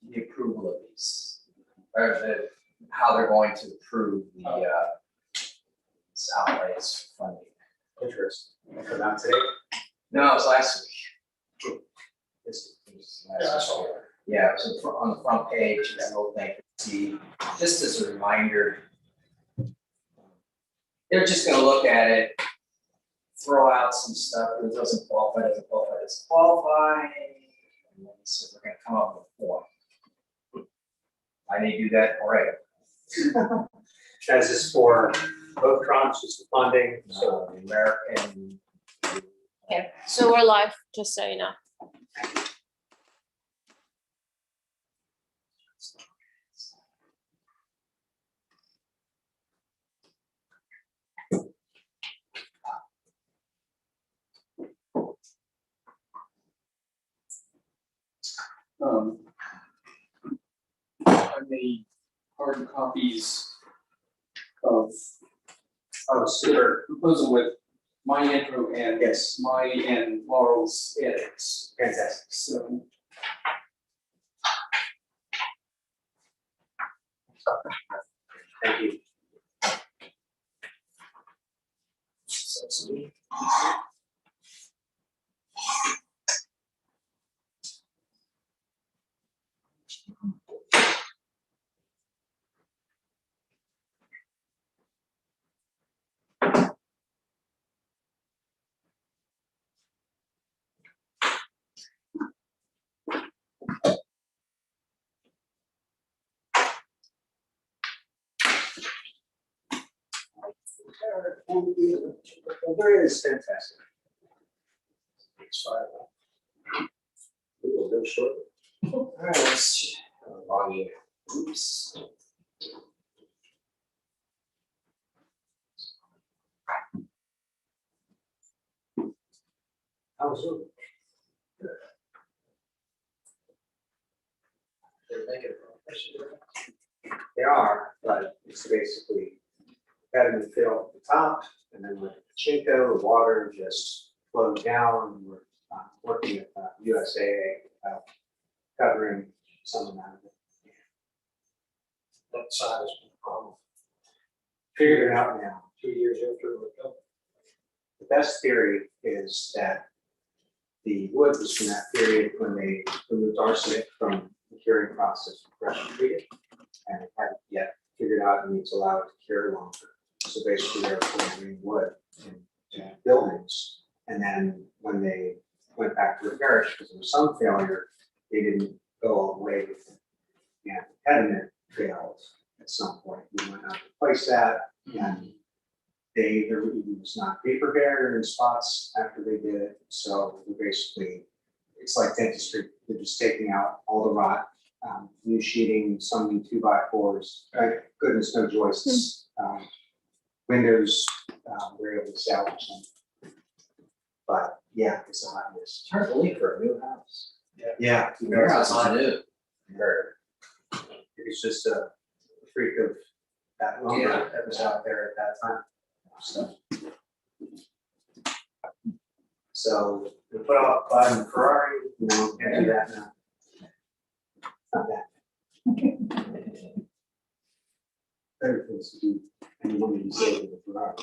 the approval of these, or how they're going to approve the this outlays funding. Interesting. Come out today. No, it was last week. This is Last I saw week. it. Yeah, it was on the front page, that whole thing, see, just as a reminder. They're just gonna look at it, throw out some stuff, that doesn't qualify, doesn't qualify. And then so we're gonna come up with a form. I may do that already. As is for both tranches of funding, so So the American. Okay, so we're live, just so you know. I made hard copies of our proposal with my intro and yes, my and Laurel's edits. fantastic. So Thank you. There is fantastic. It's fine. We will go shortly. All right, let's, log in. Oops. How was it? They're making a They are, but it's basically having to fill at the top, and then with Chinko, the water just flowed down. We're working with USAA covering some amount of it. That size was a problem. Figuring it out now. 2 years after it was built. The best theory is that the wood was from that period when they removed arsenic from the curing process for pressure treated. And it hadn't yet figured out it needs to allow it to cure longer. So basically they're putting wood in buildings. And then when they went back to repair it, because there was some failure, they didn't go all the way with it. And the pediment failed at some point. We went out to replace that, and there was not paper barrier in spots after they did it. So we basically, it's like dentistry. They're just taking out all the rot, new sheeting, some new 2x4s. Thank goodness, no joists. Windows, we're able to salvage them. But yeah, it's a hot mess. It's hard to leave for a new house. Yeah. Your house is new. It's just a freak of that lumber that was out there at that time. So we put off buying the Ferrari, can't do that now. Not that. Better things to do, and you want to be saving the Ferrari.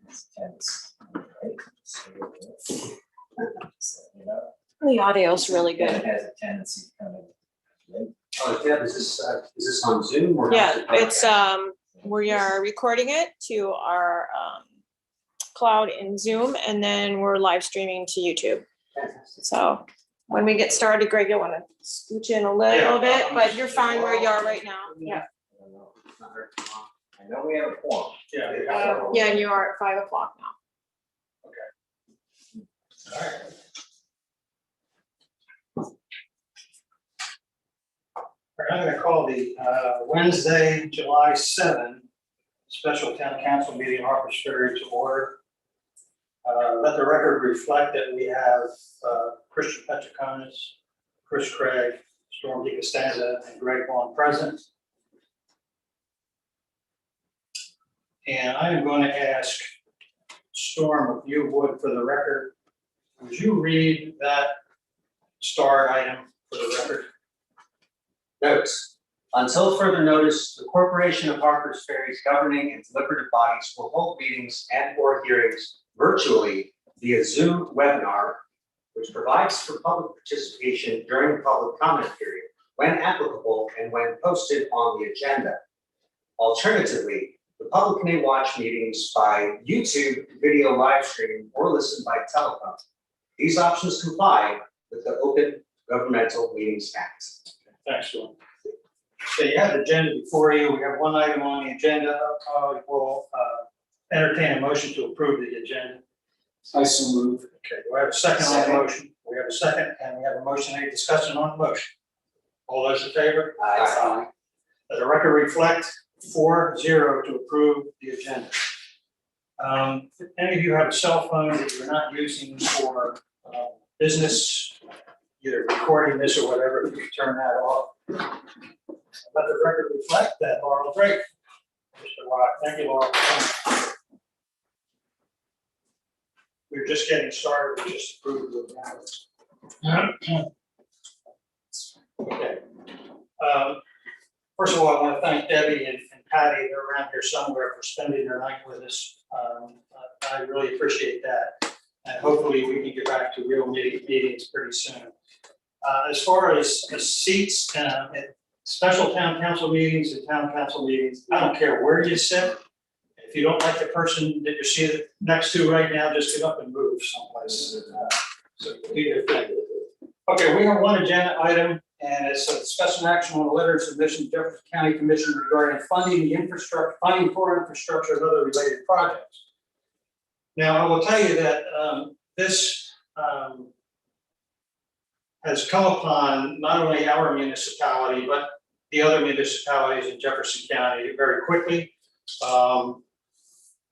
It's tense, right? So, you know, The audio's really It good. has a tendency to come in late. Oh, Deb, is this on Zoom or? Yeah, it's, we are recording it to our cloud in Zoom, and then we're live streaming to YouTube. Fantastic. So when we get started, Greg, you'll want to scooch in a little bit, but you're fine where you are right now. Yeah. I don't know. It's not very long. I know we have a quorum. Yeah, and you are at 5 o'clock now. All right, I'm gonna call the Wednesday, July 7, special town council meeting in Harper's Ferry to order. Let the record reflect that we have Christian Petroconis, Chris Craig, Storm DeCostanza, and Greg Vaughn present. And I am going to ask Storm, if you would, for the record, would you read that star item for the record? Notes, until further notice, the Corporation of Harpers Ferry's governing and deliberative bodies will hold meetings and or hearings virtually via Zoom webinar, which provides for public participation during the public comment period, when applicable and when posted on the agenda. Alternatively, the public may watch meetings by YouTube video live stream or listen by telephone. These options comply with the Open Governmental Meetings Act. Thanks, Sean. So you have the agenda before you. We have one item on the agenda. We'll entertain a motion to approve the agenda. I so move. Okay, do I have a second on the Second. motion? We have a second, and we have a motion. Any discussion on the motion? All those in favor? Aye. Let the record reflect 4-0 to approve the agenda. If any of you have a cell phone that you're not using for business, either recording this or whatever, if you could turn that off. Let the record reflect that Laurel Drake. Mr. Watt, thank you, Laurel. We're just getting started, we just approved the balance. Okay. First of all, I want to thank Debbie and Patty, they're around here somewhere, for spending their night with us. I really appreciate that. And hopefully we can get back to real meetings pretty soon. As far as the seats at special town council meetings and town council meetings, I don't care where you sit. If you don't like the person that you're sitting next to right now, just get up and move someplace. So do your thing. Okay, we have one agenda item, and it's a discussion action on a letter of submission to Jefferson County Commission regarding funding for infrastructure and other related projects. Now, I will tell you that this has come upon not only our municipality, but the other municipalities in Jefferson County very quickly.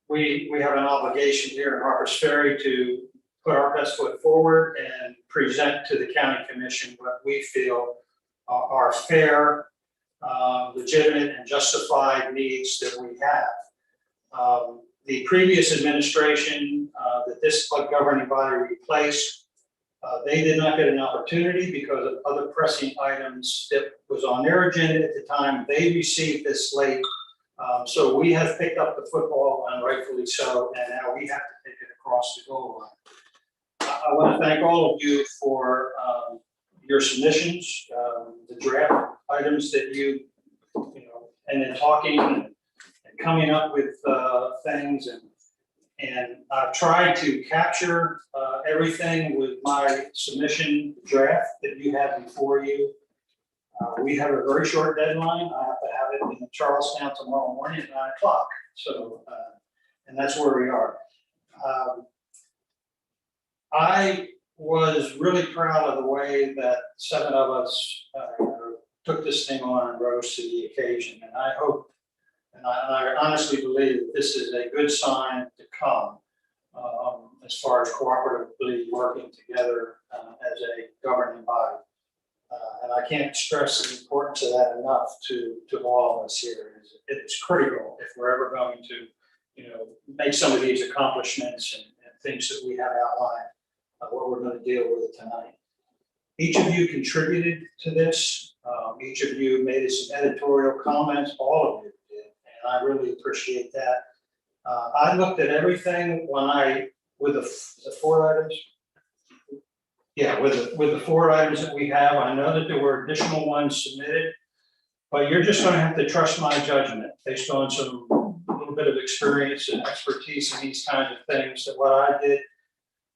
We have an obligation here in Harpers Ferry to put our best foot forward and present to the county commission what we feel are fair, legitimate, and justified needs that we have. The previous administration that this governing body replaced, they did not get an opportunity because of other pressing items that was on their agenda at the time. They received this late. So we have picked up the football, and rightfully so, and now we have to take it across the goal line. I want to thank all of you for your submissions, the draft items that you know, and then talking and coming up with things, and I've tried to capture everything with my submission draft that you have before you. We have a very short deadline. I have to have it in Charlestown tomorrow morning at 9 o'clock. So, and that's where we are. I was really proud of the way that 7 of us took this thing on and rose to the occasion. And I hope, and I honestly believe that this is a good sign to come as far as cooperatively working together as a governing body. And I can't stress the importance of that enough to all of us here. It's critical if we're ever going to, you know, make some of these accomplishments and things that we have outlined, what we're going to deal with tonight. Each of you contributed to this. Each of you made some editorial comments. All of you did, and I really appreciate that. I looked at everything with the 4 items. Yeah, with the 4 items that we have, I know that there were additional ones submitted, but you're just going to have to trust my judgment based on some little bit of experience and expertise in these kinds of things. That what I did,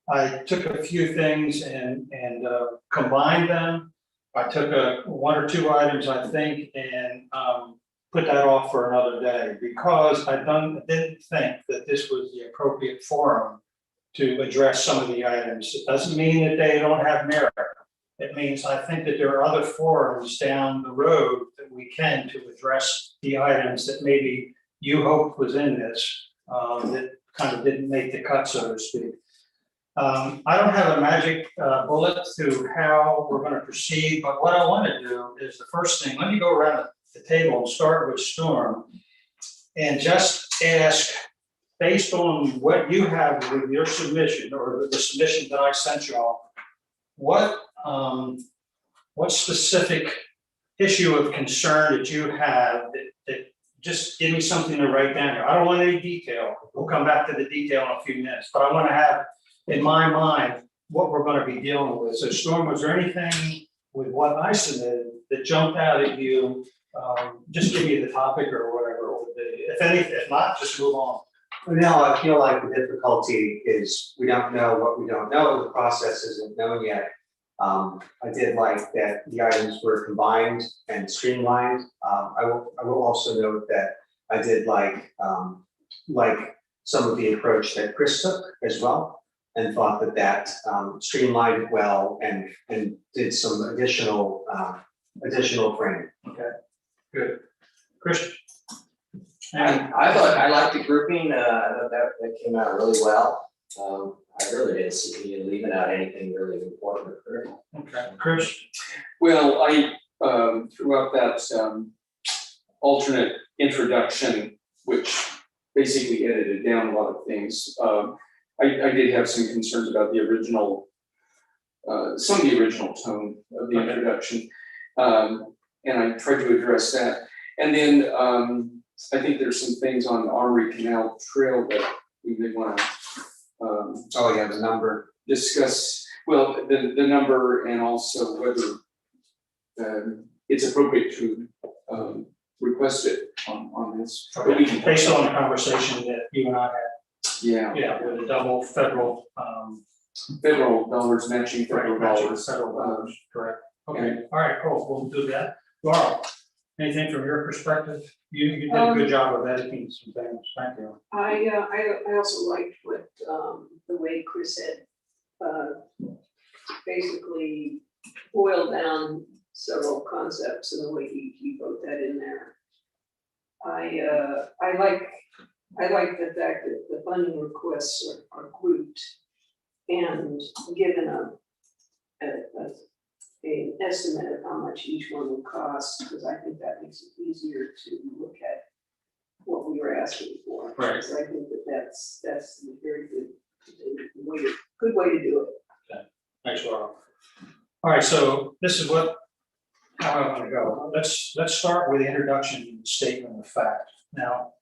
I took a few things and combined them. I took 1 or 2 items, I think, and put that off for another day because I didn't think that this was the appropriate forum to address some of the items. It doesn't mean that they don't have merit. It means I think that there are other forums down the road that we can to address the items that maybe you hoped was in this that kind of didn't make the cut, so to speak. I don't have a magic bullet to how we're going to proceed, but what I want to do is the first thing, let me go around the table and start with Storm and just ask based on what you have with your submission or the submission that I sent you all, what specific issue of concern that you have that just give me something to write down here. I don't want any detail. We'll come back to the detail in a few minutes, but I want to have in my mind what we're going to be dealing with. So Storm, was there anything with what I submitted that jumped out at you? Just give me the topic or whatever it would be. If any, if not, just move on. No, I feel like the difficulty is we don't know what we don't know. The process isn't known yet. I did like that the items were combined and streamlined. I will also note that I did like some of the approach that Chris took as well, and thought that streamlined it well and did some additional framing. Okay, good. Chris? I thought, I liked the grouping, I thought that came out really well. I really didn't see you leaving out anything really important or critical. Okay, Chris? Well, I threw out that alternate introduction, which basically edited down a lot of things. I did have some concerns about the original, some of the original tone of the introduction. And I tried to address that. And then I think there's some things on Armory Canal Trail that we may want to Oh, yeah, the number. discuss, well, the number and also whether it's appropriate to request it on this. But we can- Based on the conversation that you and I had, Yeah, with the double federal, federal dollars matching federal dollars. Federal dollars, correct. Okay, all right, cool, we'll do that. Laura, anything from your perspective? You did a good job of editing some things, thank you. I also liked what, the way Chris had, basically boiled down several concepts and the way he wrote that in there. I like the fact that the funding requests are grouped and given an estimate of how much each one will cost, because I think that makes it easier to look at what we were asking for. Right. So I think that's a very good way to do it. Thanks, Laura. All right, so this is how I want to go. Let's start with the introduction and statement of fact. Now,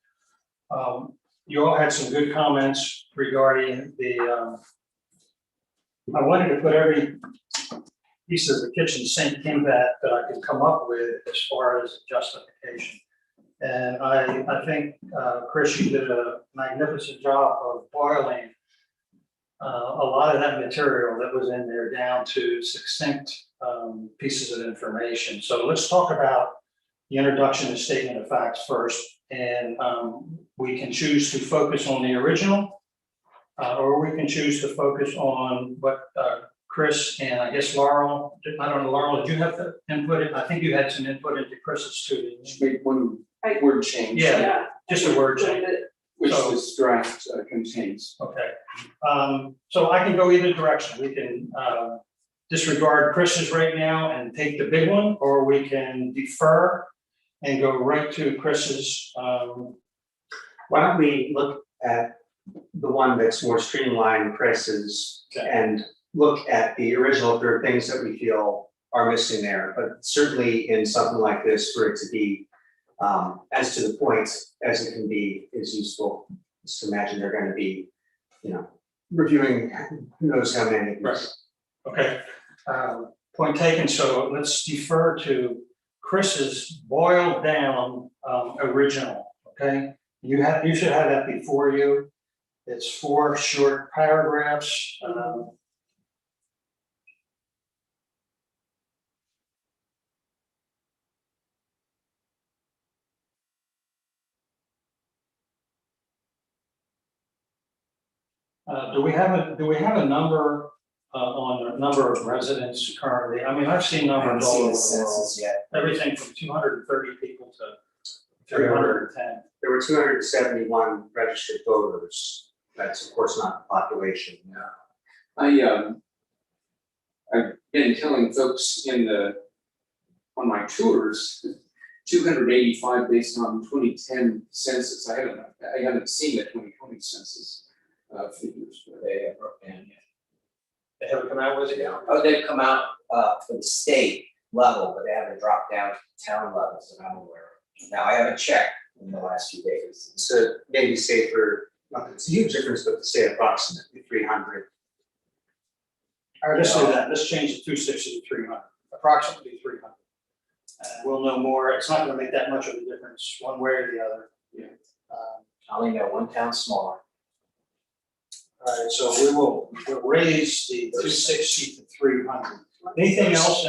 you all had some good comments regarding I wanted to put every piece of the kitchen sink in that I could come up with as far as justification. And I think, Chris, you did a magnificent job of boiling a lot of that material that was in there down to succinct pieces of information. So let's talk about the introduction and statement of facts first. And we can choose to focus on the original, or we can choose to focus on what Chris and I guess Laurel, I don't know, Laurel, did you have to input? I think you had some input into Chris's too, didn't you? Just make one word change. Yeah. Just a word change. Which So- this draft contains. Okay, so I can go either direction. We can disregard Chris's right now and take the big one, or we can defer and go right to Chris's. Why don't we look at the one that's more streamlined, Chris's, Okay. and look at the original, if there are things that we feel are missing there, but certainly in something like this, for it to be as to the point as it can be is useful. Just imagine they're going to be, reviewing who knows how many of these. Right. Okay, point taken. So let's defer to Chris's boiled down original. Okay, you should have that before you. It's 4 short paragraphs. Do we have a number on the number of residents currently? I mean, I've seen I numbers haven't all seen over the the world, census yet. everything from 230 people to 310. There were 271 registered voters. That's of course not the population. I've been telling folks on my tours 285 based on 2010 census. I haven't seen the 2020 census figures, but They have broken down yet. They haven't come out with it yet? Oh, they've come out for the state level, but they haven't dropped down to town levels that I'm aware of. Now, I haven't checked in the last few days. So maybe say for, not that it's a huge difference, but to say approximately 300. All right, let's do that. Let's change the 260 to 300, approximately 300. We'll know more. It's not gonna make that much of a difference one way or the other. Yeah. I only know one town smaller. All right, so we'll raise the 260 to 300. Anything else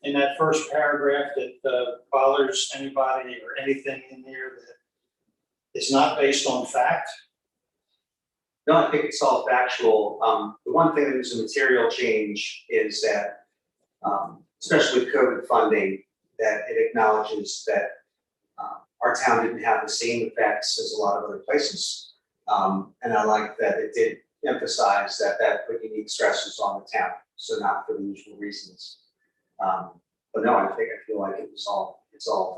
in that first paragraph that bothers anybody or anything in there that is not based on fact? No, I think it's all factual. The one thing that is a material change is that, especially with COVID funding, that it acknowledges that our town didn't have the same effects as a lot of other places. And I like that it did emphasize that put unique stresses on the town, so not for the usual reasons. But no, I feel like it's all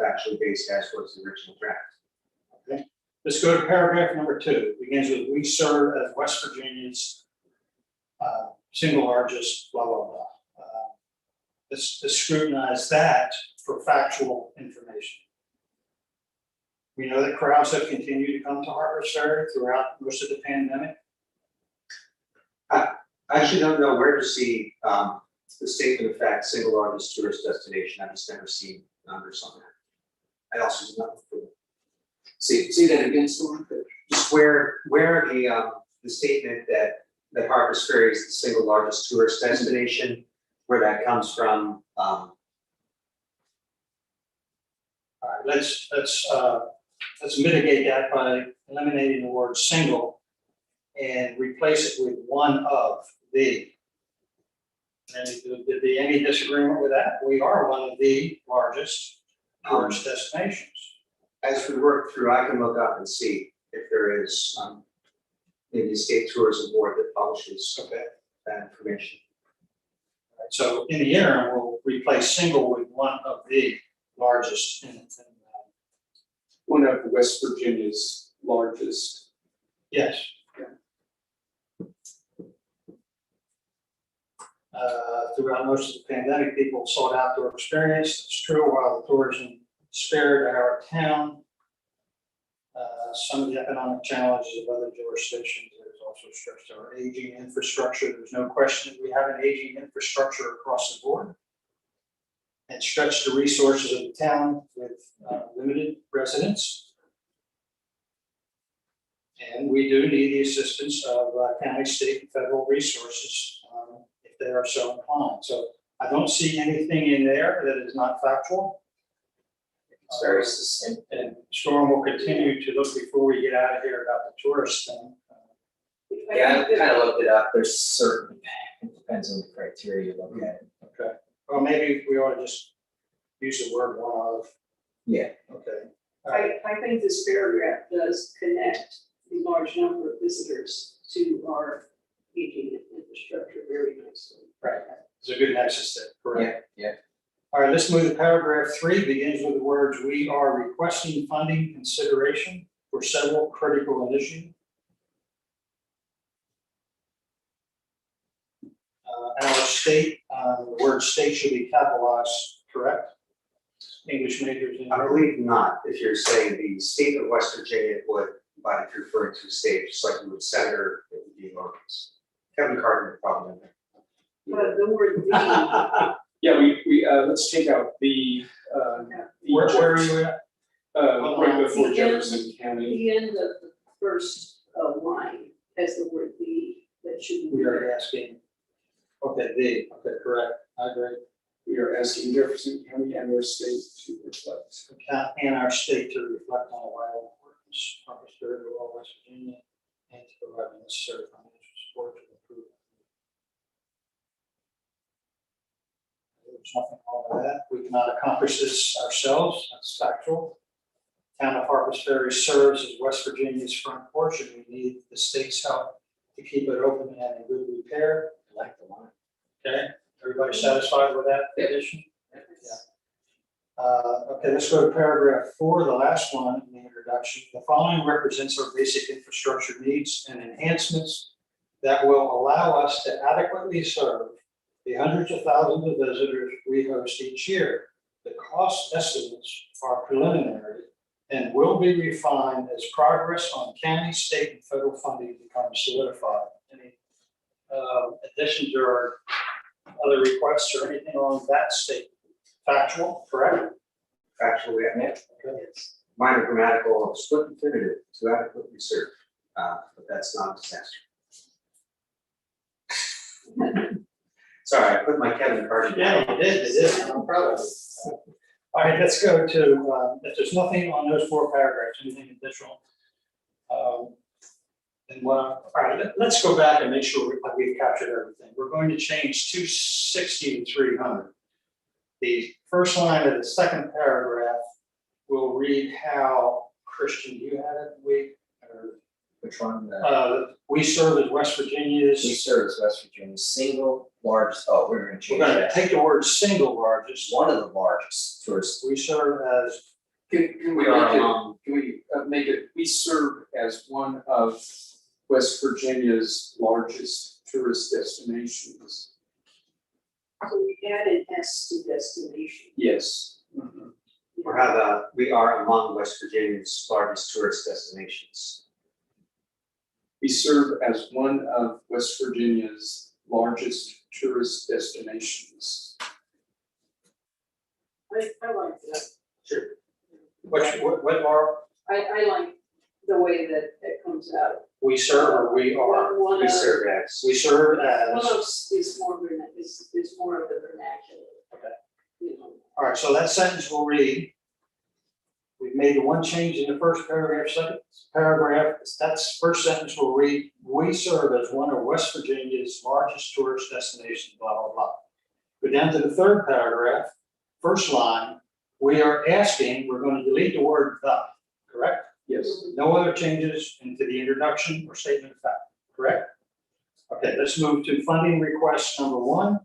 factually based as was the original draft. Okay. Let's go to paragraph number 2. It begins with, we serve as West Virginia's single largest, blah, blah, blah. Let's scrutinize that for factual information. We know that crowds have continued to come to Harper's Ferry throughout most of the pandemic. I actually don't know where to see the statement of fact, single largest tourist destination. I've just never seen numbers on that. I also did not before. say that again, Storm. Just where the statement that Harper's Ferry is the single largest tourist destination, where that comes from. All right, let's mitigate that by eliminating the word single and replace it with one of the. And did be any disagreement with that? We are one of the largest tourist destinations. As we work through, I can look up and see if there is maybe a state tourism board that publishes that information. All right, so in the interim, we'll replace single with one of the largest in One of West Virginia's largest. yes. Throughout most of the pandemic, people sought outdoor experience. It's true, while the tourism spared our town. Some of the economic challenges of other jurisdictions, there's also stressed our aging infrastructure. There's no question that we have an aging infrastructure across the board. And stretched the resources of the town with limited residents. And we do need the assistance of county, state, and federal resources if they are so inclined. So I don't see anything in there that is not factual. It's very succinct. And Storm will continue to look before we get out of here about the tourist thing. Yeah, I kind of looked it up. There's certain, it depends on the criteria you look at. Okay. Well, maybe we ought to just use the word one of. Yeah. Okay. All right. I think this paragraph does connect the large number of visitors to our aging infrastructure very nicely. Right. It's a good nexus there, correct? Yeah. All right, let's move to paragraph 3, begins with the words, we are requesting funding consideration for several critical initiatives. Our state, the word state should be capitalized, correct? English majors in. I believe not. If you're saying the state of West Virginia would, but if you're referring to a state, just like you would senator, it would be lowercase. Kevin Carter would probably know. But the word the, Yeah, we let's take out the Where are you at? right before The Jefferson County. the end of the first line has the word the, that should be. We are asking, okay, correct, I agree. We are asking Jefferson County and their state to reflect. And our state to reflect on the vital importance of the spirit of all West Virginia and to provide the necessary financial support to improve. There's nothing wrong with that. We cannot accomplish this ourselves. That's factual. Town of Harpers Ferry serves as West Virginia's front porch, and we need the state's help to keep it open and in good repair. I like the line. Okay, everybody satisfied with that addition? Okay, let's go to paragraph 4, the last one in the introduction. The following represents our basic infrastructure needs and enhancements that will allow us to adequately serve the hundreds of thousands of visitors we host each year. The cost estimates are preliminary and will be refined as progress on county, state, and federal funding becomes solidified. Any additions or other requests or anything on that statement? Factual, correct? Factual, we have minor grammatical split infinitive to adequately serve, but that's not a disaster. Sorry, I put my Kevin Hart. Yeah, you did, I'm proud of it. All right, let's go to, if there's nothing on those 4 paragraphs, anything additional. And all right, let's go back and make sure we've captured everything. We're going to change 260 to 300. The first line of the second paragraph will read how, Christian, you had it, Which one? we serve as West Virginia's. We serve as West Virginia's single largest, oh, we're gonna We're change gonna that. take the word single largest. One of the largest tourist. We serve as, Can we make it, we serve as one of West Virginia's largest tourist destinations? So we add an S to destination. Yes. Or how about, we are among West Virginia's largest tourist destinations. We serve as one of West Virginia's largest tourist destinations. I like that. Sure. what are, I like the way that it comes out. we serve or we are? One We of, serve as. We serve one as, of is more, is more of the vernacular. Okay. You know, all right, so that sentence will read, we've made the one change in the first paragraph, second paragraph, that's first sentence will read, we serve as one of West Virginia's largest tourist destinations, blah, blah, blah. Go down to the third paragraph, first line, we are asking, we're going to delete the word the, correct? Yes. No other changes into the introduction or statement of fact, correct? Okay, let's move to funding request number 1.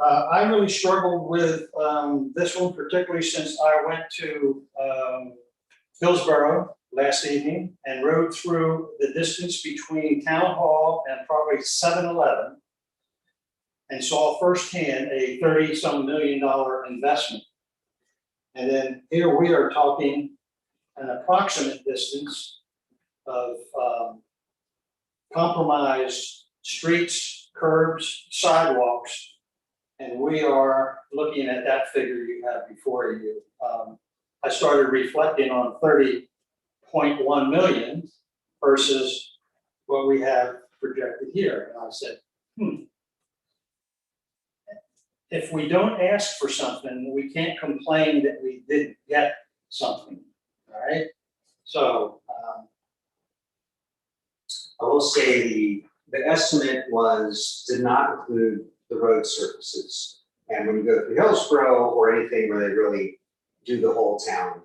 I really struggled with this one, particularly since I went to Hillsborough last evening and rode through the distance between Town Hall and probably 7-Eleven and saw firsthand a $30-some million investment. And then here we are talking an approximate distance of compromised streets, curbs, sidewalks, and we are looking at that figure you have before you. I started reflecting on 30.1 million versus what we have projected here. And I said, if we don't ask for something, we can't complain that we didn't get something, all right? So, I will say the estimate did not include the road surfaces. And when you go through Hillsborough or anything where they really do the whole town,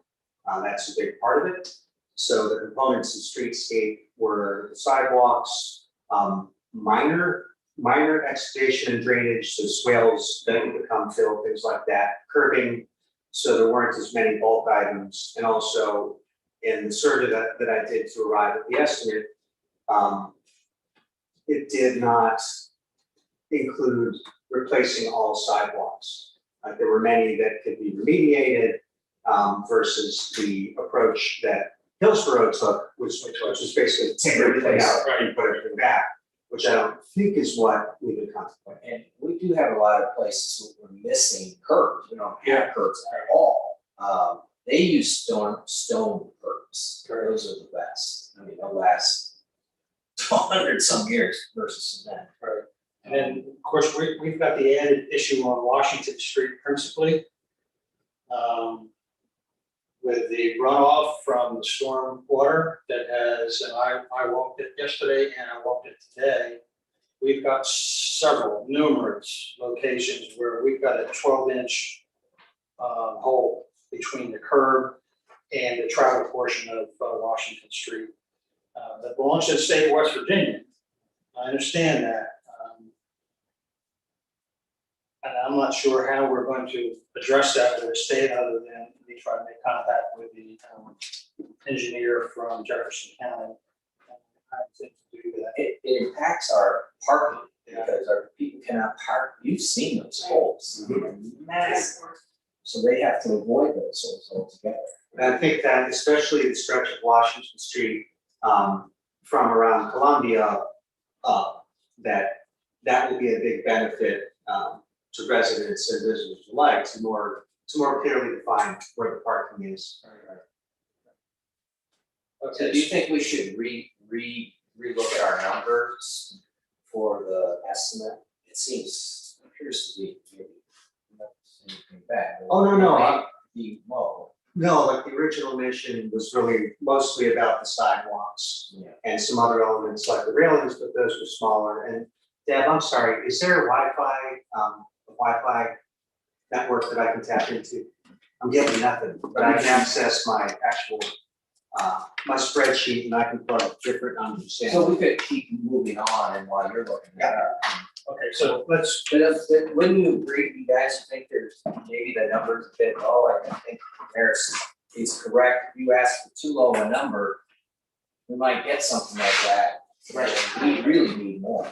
that's a big part of it. So the components of streetscape were the sidewalks, minor excavation and drainage, so swales that would become filled, things like that, curbing, so there weren't as many bulk items. And also in the survey that I did to arrive at the estimate, it did not include replacing all sidewalks. There were many that could be remediated versus the approach that Hillsborough took, which was basically take everything out and put everything back, which I don't think is what we've been contemplating. And we do have a lot of places where we're missing curbs, we don't have curbs at all. They use stone curbs, those are the best, I mean, they'll last 100-some years versus cement. right. And then, of course, we've got the added issue on Washington Street principally. With the runoff from the storm water that has, and I walked it yesterday and I walked it today. We've got numerous locations where we've got a 12-inch hole between the curb and the travel portion of Washington Street. That belongs to the state of West Virginia. I understand that. And I'm I'm not sure how we're going to address that with the state other than we try to make contact with the engineer from Jefferson County. How to do that. It impacts our parking because our people cannot park. You've seen those holes. They're massive. So they have to avoid those holes altogether. And I think that especially the stretch of Washington Street, from around Columbia up, that will be a big benefit, to residents and visitors alike to more clearly define where the parking is. So do you think we should relook at our numbers for the estimate? It appears to be maybe not anything bad. Oh, no, Be low. no, like the original mission was really mostly about the sidewalks Yeah. and some other elements like the railings, but those were smaller. And Deb, I'm sorry, is there a Wi-Fi network that I can tap into? I'm getting nothing, but I can access my actual, my spreadsheet and I can plug different numbers in. So we could keep moving on and while you're looking at it. Okay, so let's, But wouldn't you agree, you guys think there's maybe the number's a bit low? I think Harris is correct. If you ask for too low a number, we might get something like that. We really need more.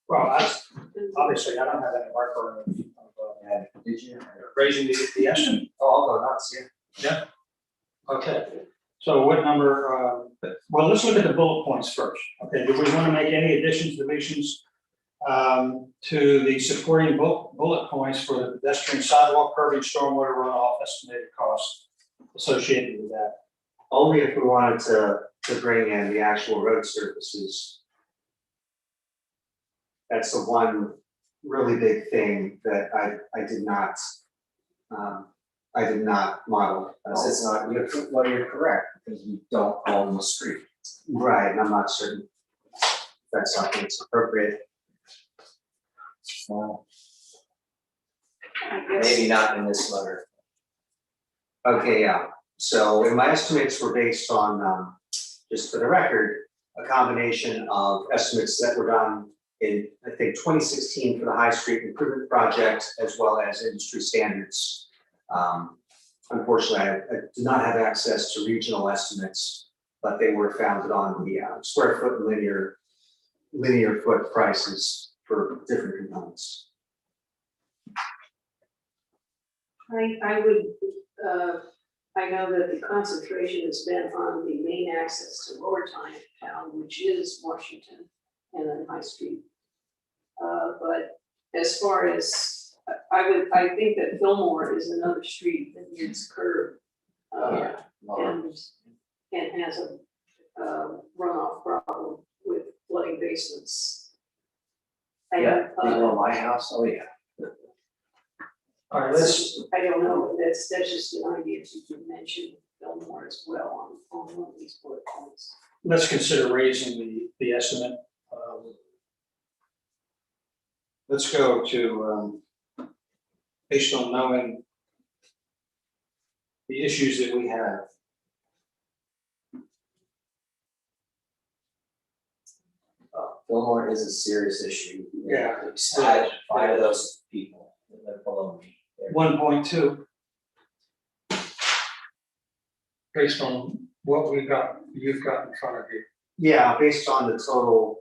well, obviously, I don't have any marker of Yeah, did you? raising the estimate. Oh, I'll go nuts, yeah. Okay, so what number, well, let's look at the bullet points first. Okay, do we want to make any additions, deletions to the supporting bullet points for the pedestrian sidewalk curbing, stormwater runoff estimated costs associated with that? Only if we wanted to bring in the actual road surfaces. That's the one really big thing that I did not model. Because it's not, you're correct, because we don't own the street. Right, and I'm not certain if that's something that's appropriate. Well, I guess. maybe not in this letter. Okay, yeah, so and my estimates were based on, just for the record, a combination of estimates that were done in, I think, 2016 for the High Street Improvement Project, as well as industry standards. Unfortunately, I do not have access to regional estimates, but they were founded on the square foot and linear foot prices for different components. I would, I know that the concentration has been on the main access to Lower Town, which is Washington and then High Street. But as far as, I think that Fillmore is another street that needs curb. And has a runoff problem with flooding basements. Yeah, below my house, oh yeah. All right, let's, I don't know, that's just an idea to mention Fillmore as well on one of these bullet points. let's consider raising the estimate. Let's go to, based on knowing the issues that we have. Fillmore is a serious issue. Yeah. Five of those people that live below me. They're- 1.2. Based on what you've got in front of you. Yeah, based on the total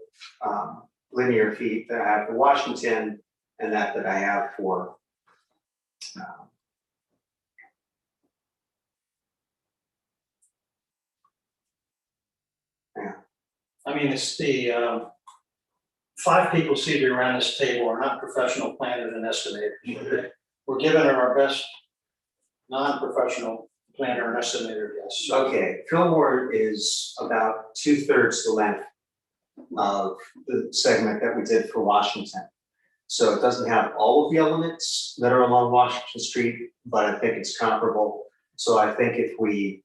linear feet that I have for Washington and that I have for I mean, it's the, 5 people seated around this table are not professional planners and estimators. We're giving it our best non-professional planner and estimator guess. So Okay, Fillmore is about 2/3 the length of the segment that we did for Washington. So it doesn't have all of the elements that are along Washington Street, but I think it's comparable. So I think if we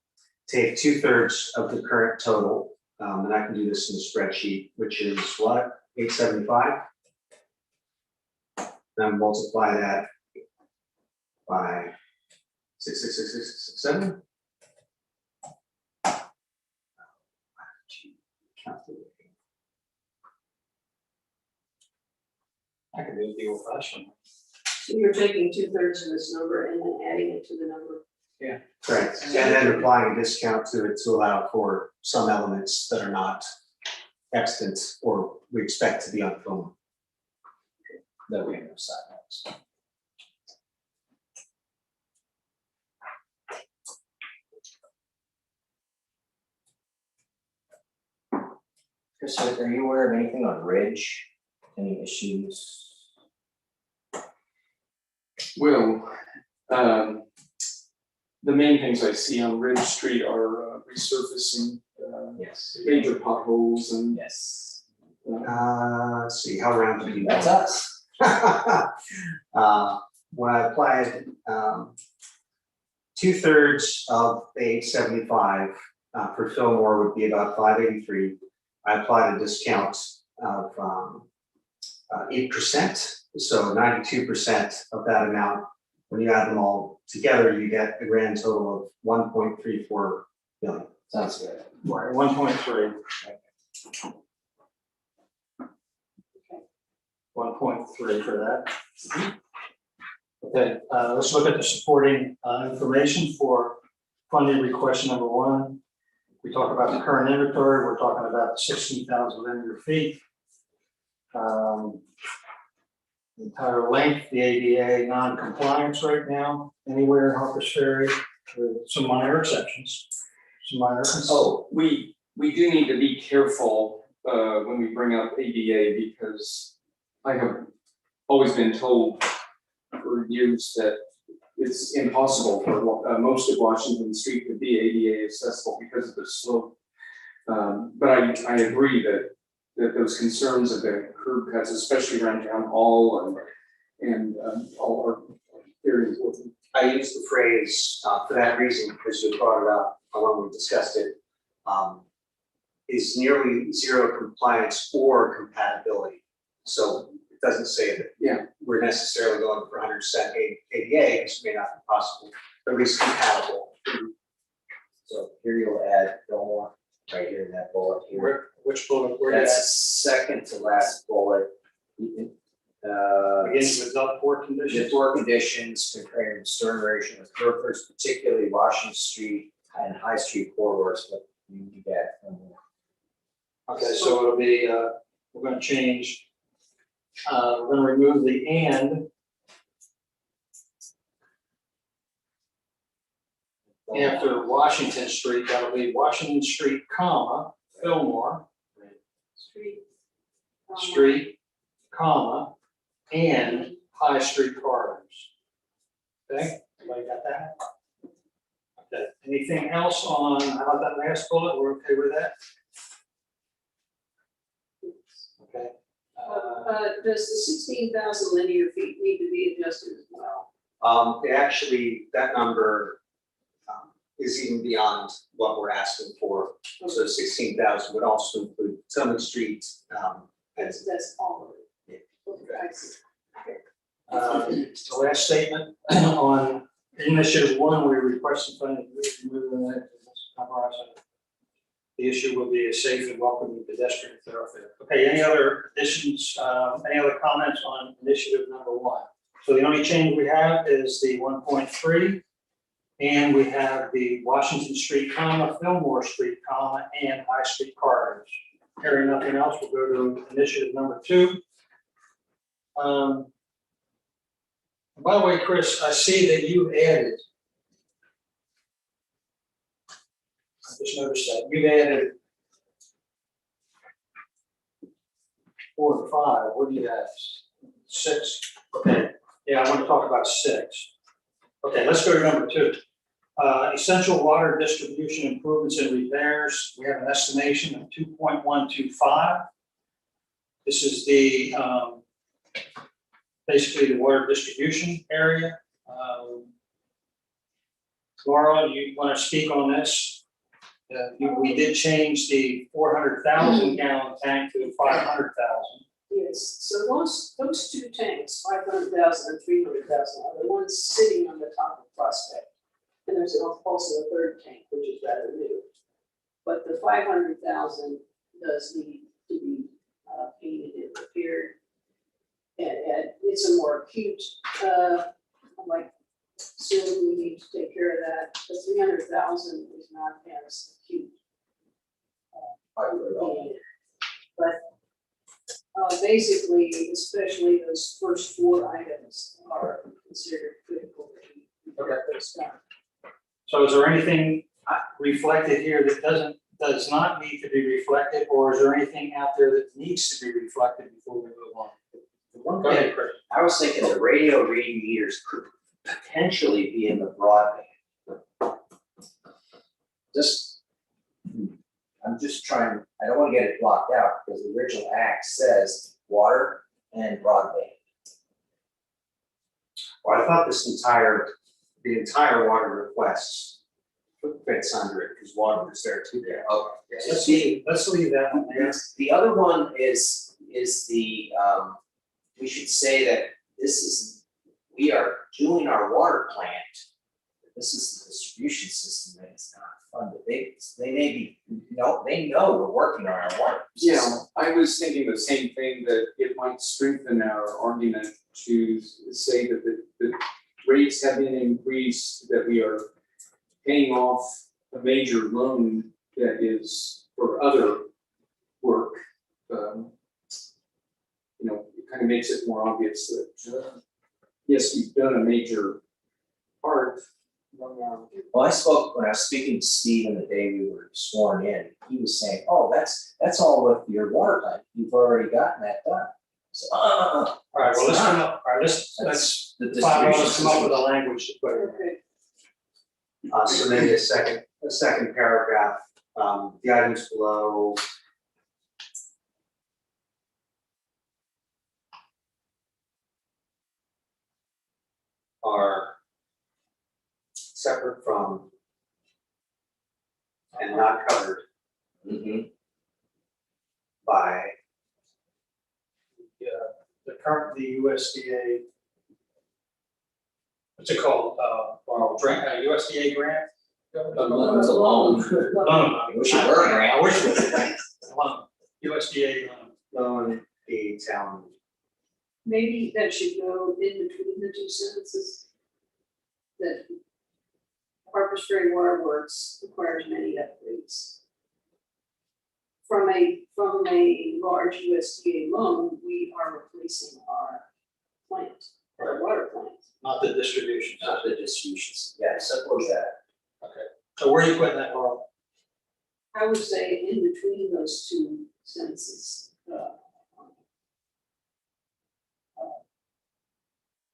take 2/3 of the current total, and I can do this in the spreadsheet, which is what, 875? Then multiply that by 66667. I can do it the old fashioned. So you're taking 2/3 of this number and then adding it to the number. Correct, and then applying a discount to it to allow for some elements that are not extant or we expect to be on film. That we have no sidewalks. Chris, are you aware of anything on Ridge? Any issues? Well, the main things I see on Ridge Street are resurfacing Yes. major potholes and Yes. Let's see, how round do you? That's us. When I applied, 2/3 of the 875 for Fillmore would be about 583. I applied a discount of 8%, so 92% of that amount. When you add them all together, you get a grand total of 1.34 million. Sounds good. Right, 1.3. 1.3 for that. Okay, let's look at the supporting information for funding request number 1. We talk about the current inventory, we're talking about 16,000 linear feet. The entire length, the ADA non-compliance right now, anywhere in Harpers Ferry, with some minor exceptions, some minor. oh, we do need to be careful when we bring up ADA because I have always been told for years that it's impossible for most of Washington Street to be ADA accessible because of the slope. But I agree that those concerns of the curb cuts, especially around town hall and all are very important. I use the phrase for that reason, because you brought it up when we discussed it, is nearly zero compliance or compatibility. So it doesn't say that we're necessarily going for 100% ADA, because it may not be possible, but at least compatible. So here you'll add Fillmore, right here in that bullet here. Which bullet, where That's that's the second to last bullet. begins with the poor conditions. The poor conditions comparing storm with thoroughfares, particularly Washington Street and High Street corridors, but you get Fillmore. Okay, so it'll be, we're gonna change, we're gonna remove the and. After Washington Street, that'll be Washington Street, comma, Fillmore Street, comma, and High Street corridors. Okay, everybody got that? Okay, anything else on, how about that last bullet, we're okay with that? Okay. Does the 16,000 linear feet need to be adjusted as well? That number is even beyond what we're asking for. So 16,000 would also include Tillman Street, and That's all of it. Okay, I see. The last statement on initiative 1, we requested funding to remove that. The issue will be a safe and welcoming pedestrian thoroughfare. Okay, any other additions, any other comments on initiative number 1? So the only change we have is the 1.3, and we have the Washington Street, comma, Fillmore Street, comma, and High Street corridors. Hearing nothing else, we'll go to initiative number 2. By the way, Chris, I see that you added. I just noticed that you've added 4 and 5. What do you have? 6. Okay. Yeah, I want to talk about 6. Okay, let's go to number 2. Essential water distribution improvements and repairs. We have an estimation of 2.125. This is the basically the water distribution area. Laura, you want to speak on this? We did change the 400,000 gallon tank to 500,000. Yes, so those two tanks, 500,000 and 300,000, are the ones sitting on the top of Prospect. And there's also a third tank, which is rather new. But the 500,000 does need to be painted and repaired. And it's a more acute, like, sewer, we need to take care of that. The 300,000 is not as acute. Need. But basically, especially those first 4 items are considered critical. Okay. Those done. So is there anything reflected here that does not need to be reflected, or is there anything out there that needs to be reflected before we move on? The one Go thing, ahead, Chris. I was thinking the radio reading meters could potentially be in the broadband. I'm just trying, I don't wanna get it blocked out, because the original act says water and broadband. Well, I thought the entire water request fits under it, because water is there too. Okay. Let's leave that one there. The other one is the, we should say that we are doing our water plant. This is the distribution system that is not funded. They may be, they know we're working on our water Yeah, system. I was thinking the same thing, that it might strengthen our argument to say that the rates have been increased, that we are paying off a major loan that is for other work. It kind of makes it more obvious that, yes, we've done a major part. Well, when I was speaking to Stephen the day we were sworn in, he was saying, oh, that's all with your water plant, you've already gotten that done. So, All right, well, let's come up, all right, let's the come distribution up with a system. language to put in. Okay, So maybe a second paragraph, the items below. Are separate from and not covered Mhm. by, The current, the USDA, what's it called, USDA grant? Loan to loan. Loan. We should work around. I wish we could. Loan, USDA loan. loan the town. maybe that should go in between the 2 sentences. That Harpers Ferry Water Works requires many upgrades. From a large USDA loan, we are replacing our plant, our water plant. Not the distribution. Not the distributions, yeah, simple as that. Okay, so where are you putting that, Laurel? I would say in between those 2 sentences.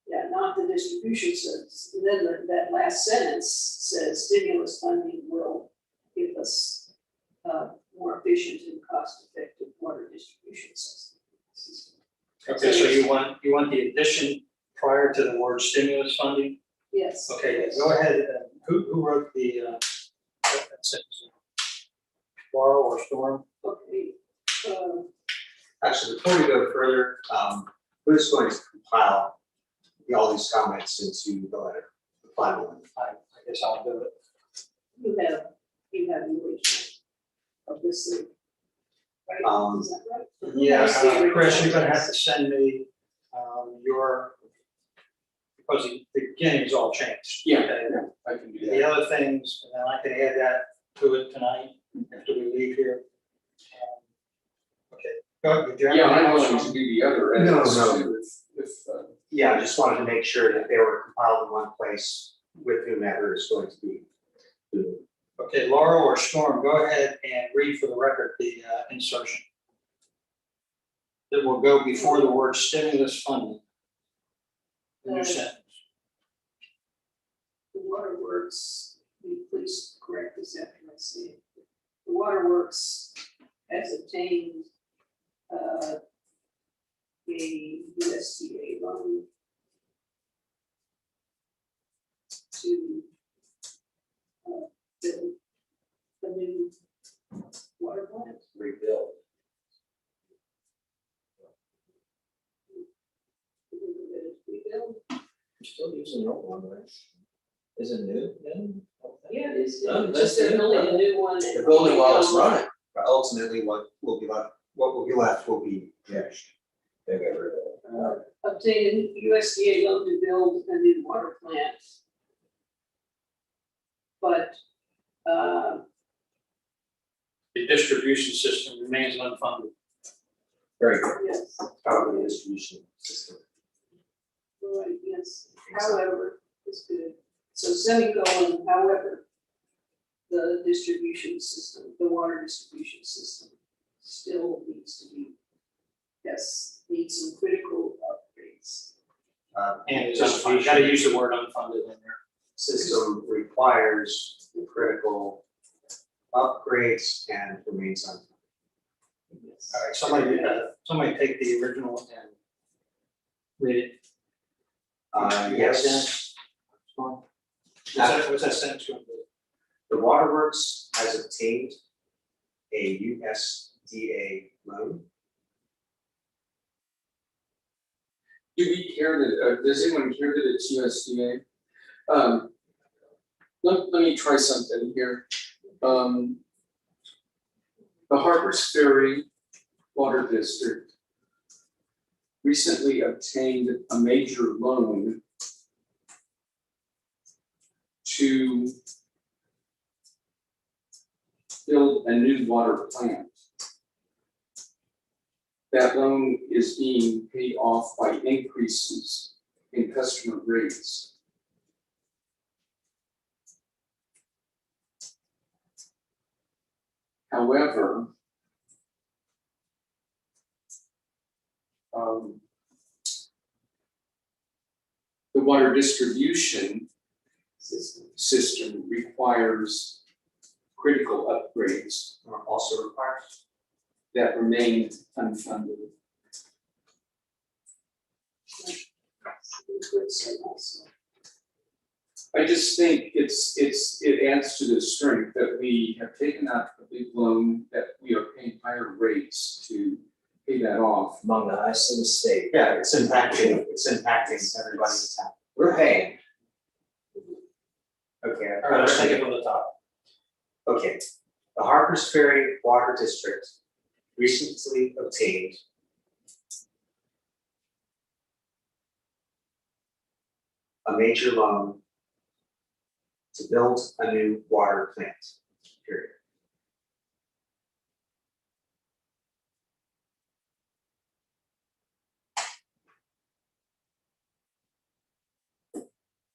Yeah, not the distribution sentence. And then that last sentence says stimulus funding will give us more efficient and cost-effective water distribution system. Okay, so you want the addition prior to the word stimulus funding? Yes. Okay, go ahead, who wrote that sentence? Laurel or Storm? Okay, Actually, before we go further, who's going to compile all these comments into the letter, the final one? I guess I'll do it. you have the original of this thing. Right, is that right? Yeah, That's the original. Chris, you're gonna have to send me, because the beginning's all changed. Yeah. Okay? I can do The that. other things, and then I can add that to it tonight after we leave here. Okay, go ahead. Do you have Yeah, anything I'm else? willing to do the other No, edits no. too, if, Yeah, I just wanted to make sure that they were compiled in one place with whomever is going to be doing. Okay, Laurel or Storm, go ahead and read for the record the insertion. That will go before the word stimulus funding. The new sentence. The waterworks, will you please correct this after I say it. The waterworks has obtained a USDA loan to build a new water plant. Rebuild. Rebuild. You're still using the old one, right? Is it new? Yeah, it's Oh, just that's they're good. building a new one. They're building while it's running. But ultimately, what will be left will be finished. They got rid of it. obtain a USDA loan to build a new water plant. But, The distribution system remains unfunded. Very good. yes, Probably distribution system. right, yes, however, it's good. So semicolon, however, the distribution system, the water distribution system still needs to be, yes, needs some critical upgrades. And it's unfunded, you gotta use the word unfunded in there. System requires critical upgrades and remains unfunded. Yes. All right, somebody take the original and read it. Yes. What's that sentence going to be? The Waterworks has obtained a USDA loan. Do we care that, does anyone care that it's USDA? Let me try something here. The Harpers Ferry Water District recently obtained a major loan to build a new water plant. That loan is being paid off by increases in customer rates. However, the water distribution system requires critical upgrades Also requires. that remain unfunded. Good say also. I just think it adds to the strength that we have taken out a big loan, that we are paying higher rates to pay that off. Among the highest in the state. Yeah, it's impacting everybody that's happy. We're paying. Okay. All right, let's take it from the top. Okay, the Harpers Ferry Water District recently obtained a major loan to build a new water plant, period.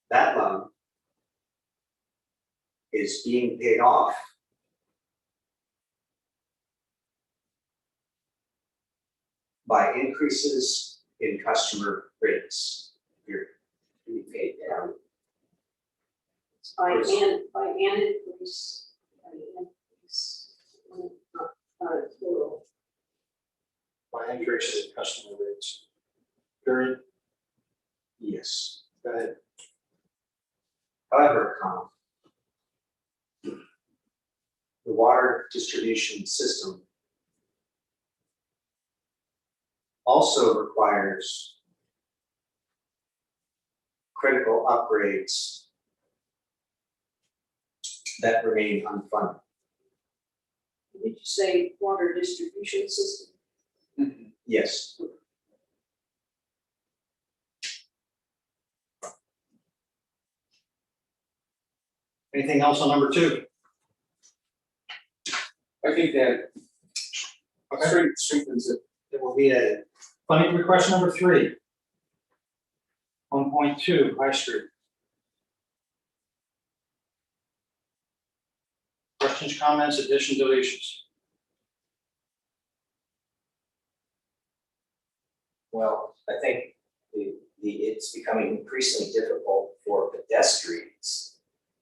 That loan is being paid off by increases in customer rates, period. We paid down. By an increase, plural. By increases in customer rates. Period. Yes. Go ahead. However, the water distribution system also requires critical upgrades that remain unfunded. Did you say water distribution system? Yes. Anything else on number 2? I think that strengthens it. It will be a funding request number 3. 1.2 High Street. Questions, comments, additions, deletions? Well, I think it's becoming increasingly difficult for pedestrians,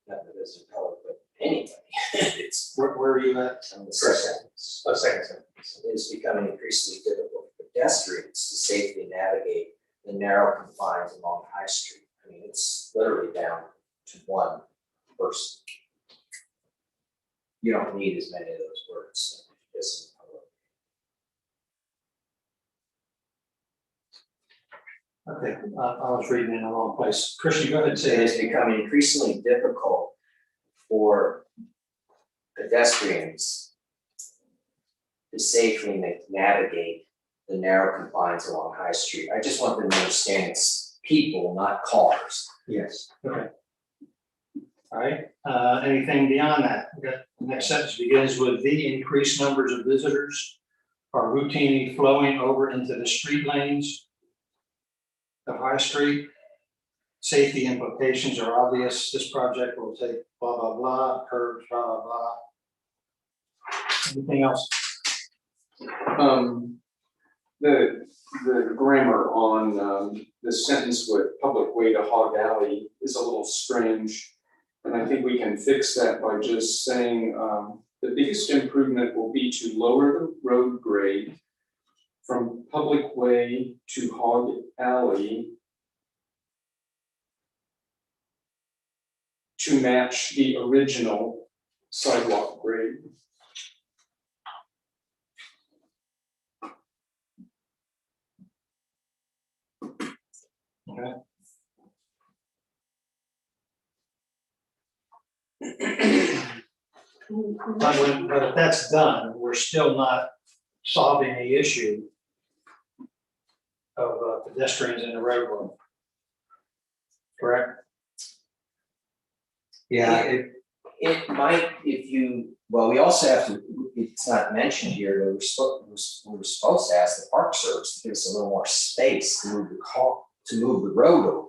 not that it's a color, but anybody. It's Where are you at? on the second. Second sentence. It is becoming increasingly difficult for pedestrians to safely navigate the narrow confines along High Street. I mean, it's literally down to one person. You don't need as many of those words as in public. Okay, I was reading in the wrong place. Christian, go ahead and say It is this. becoming increasingly difficult for pedestrians to safely navigate the narrow confines along High Street. I just want them to understand it's people, not cars. Yes. Okay. All right, anything beyond that? We got, the next sentence begins with the increased numbers of visitors are routinely flowing over into the street lanes of High Street. Safety implications are obvious. This project will take blah, blah, blah, curbs, blah, blah, blah. Anything else? The grammar on, the sentence with public way to Hog Alley is a little strange. And I think we can fix that by just saying, the biggest improvement will be to lower the road grade from public way to Hog Alley to match the original sidewalk grade. Okay. But if that's done, we're still not solving the issue of pedestrians in the roadway. Correct? Yeah, It might, if you, well, we also have to, it's not mentioned here, but we're supposed to ask the Park Service to give us a little more space to move the car, to move the road over.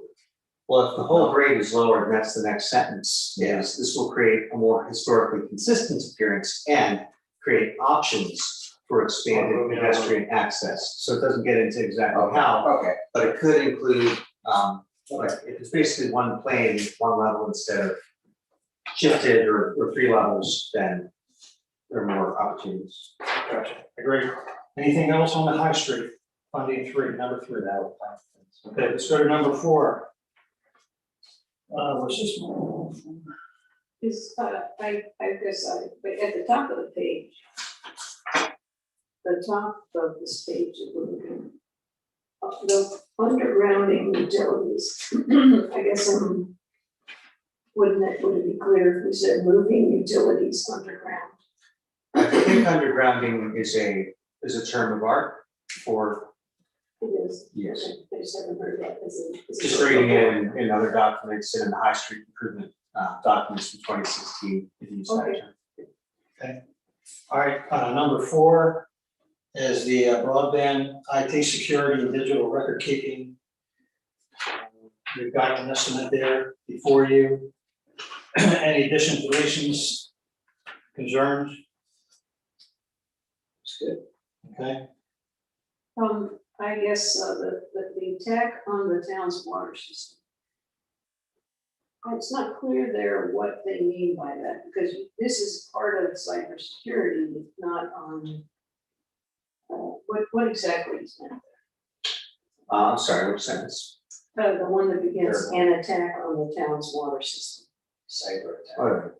well, if the whole grade is lowered, that's the next sentence. Yeah. Is this will create a more historically consistent appearance and create options for expanded pedestrian access. So it doesn't get into exactly how, Okay, but it could include, like, if it's basically one plane, one level instead of shifted or three levels, then there are more opportunities. Gotcha. Agreed. Anything else on the High Street? Funding three, number three. Okay, let's go to number four. What's this one? Is, I guess, but at the top of the page, the top of this page, the undergrounding utilities, I guess, would it be clear if we said moving utilities underground? I think undergrounding is a term of art for, It is. yes, I just haven't heard that as a. just reading it in other documents and in the High Street improvement documents from 2016. it used that Okay. term. All right, number four is the broadband IT security and digital record keeping. We've got an estimate there before you. Any additions, deletions, concerns? that's good. Okay, I guess, the attack on the town's water system. It's not clear there what they mean by that, because this is part of cybersecurity, not on. What exactly is that? I'm sorry, which sentence? The one that begins an attack on the town's water system. Cyber attack.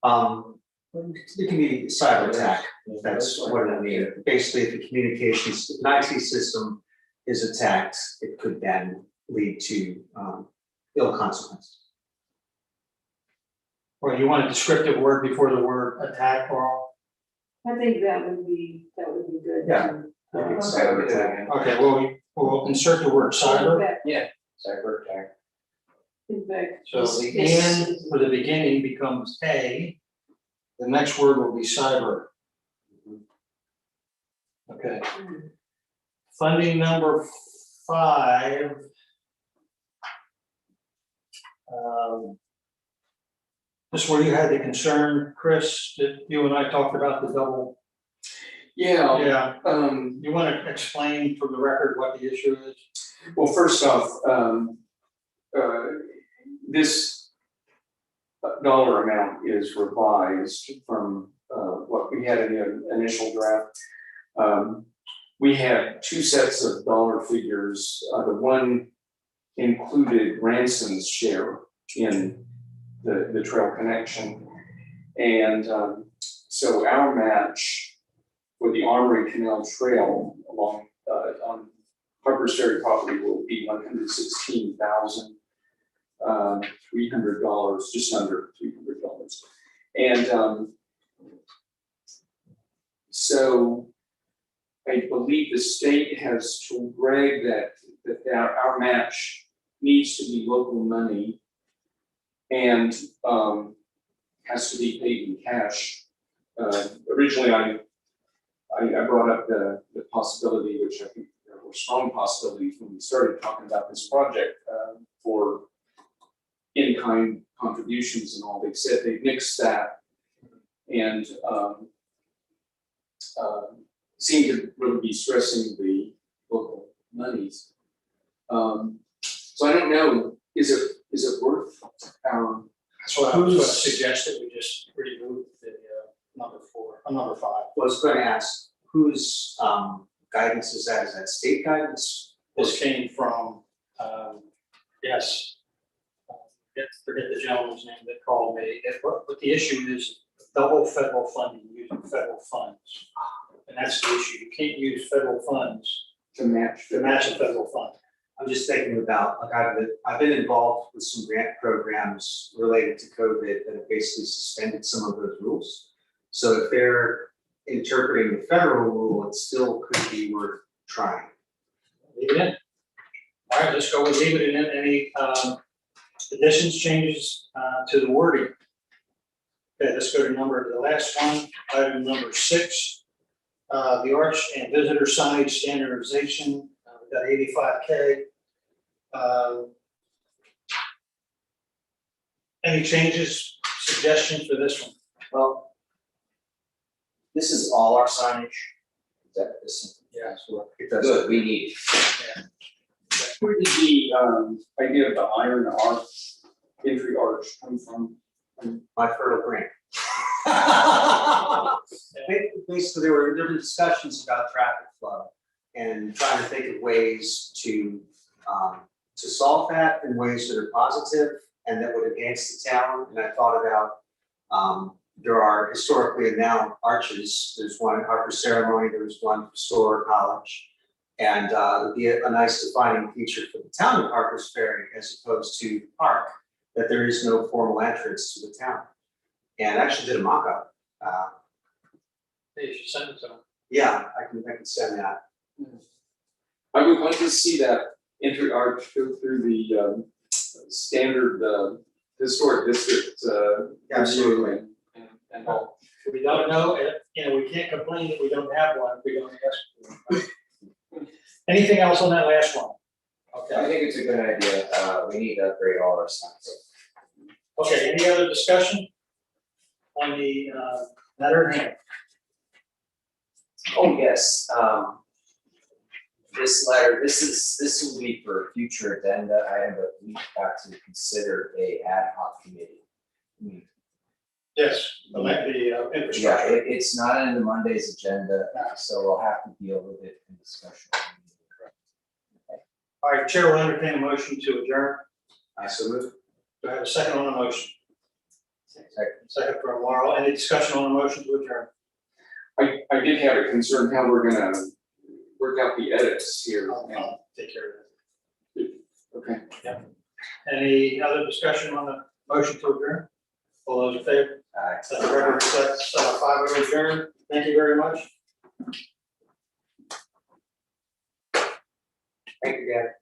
Oh. It can be cyber attack. That's what I mean. Basically, if the communications, if an IT system is attacked, it could then lead to ill consequences. well, you want a descriptive word before the word attack, Carl? I think that would be good. Yeah. Cyber attack. Okay, well, we'll insert the word cyber. Cyber attack. In fact. So the and for the beginning becomes a, the next word will be cyber. Okay, funding number 5. This is where you had the concern, Chris, that you and I talked about the double. Yeah, Yeah, you want to explain for the record what the issue is? well, first off, this dollar amount is revised from what we had in the initial draft. We had two sets of dollar figures. The one included Ransom's share in the trail connection. And so our match for the Armory Canal Trail along on Harper's Ferry property will be $116,300, just under $300. And So I believe the state has told Greg that our match needs to be local money and has to be paid in cash. Originally, I brought up the possibility, which I think there were strong possibilities when we started talking about this project, for in-kind contributions and all. They said they nixed that and seem to really be stressing the local monies. So I don't know, is it worth our, So I was gonna suggest that we just remove the number 4, number 5. Was going to ask, whose guidance is that? Is that state guidance? This came from, yes. Forget the gentleman's name that called me. What the issue is, double federal funding, using federal funds. And that's the issue. You can't use federal funds to match? to match a federal fund. I'm just thinking about, like, I've been involved with some grant programs related to COVID that have basically suspended some of those rules. So if they're interpreting the federal rule, it still could be worth trying. Leave it in. All right, let's go with leave it in. Any additions, changes to the wording? Okay, let's go to the last one, item number 6. The arch and visitor signage standardization, we've got 85K. Any changes, suggestions for this one? Well, this is all our signage. Is that this? Yeah. It does. Good, we need. Where did the idea of the iron arch, entry arch come from? My fertile brain. Basically, there were discussions about traffic flow and trying to think of ways to solve that in ways that are positive and that would enhance the town. And I thought about, there are historically and now arches. There's one at Harper Ceremony, there was one for Storer College. And it would be a nice defining feature for the town of Harper's Ferry as opposed to the park, that there is no formal entrance to the town. And I actually did a mock-up. Hey, you should send it to them. Yeah, I can send that. I would like to see that entry arch go through the standard historic district. Absolutely. And all. We don't know, we can't complain that we don't have one if we don't ask for one. Anything else on that last one? I Okay, think it's a good idea. We need to upgrade all our signs. okay, any other discussion on the matter at hand? Oh, yes, this letter, this will be for future agenda item, but we've got to consider a ad hoc committee. Yes, the Yeah, infrastructure. it's not in the Monday's agenda, so we'll have to deal with it in discussion. All right, Chair will entertain a motion to adjourn. I so moved. Do I have a second on the motion? Second. Second from Laurel. Any discussion on the motion to adjourn? I did have a concern how we're gonna work out the edits here. I'll take care of it. Okay. Any other discussion on the motion to adjourn? All those in favor? Let the record reflect 5 adjourned. Thank you very much. Thank you, Gavin.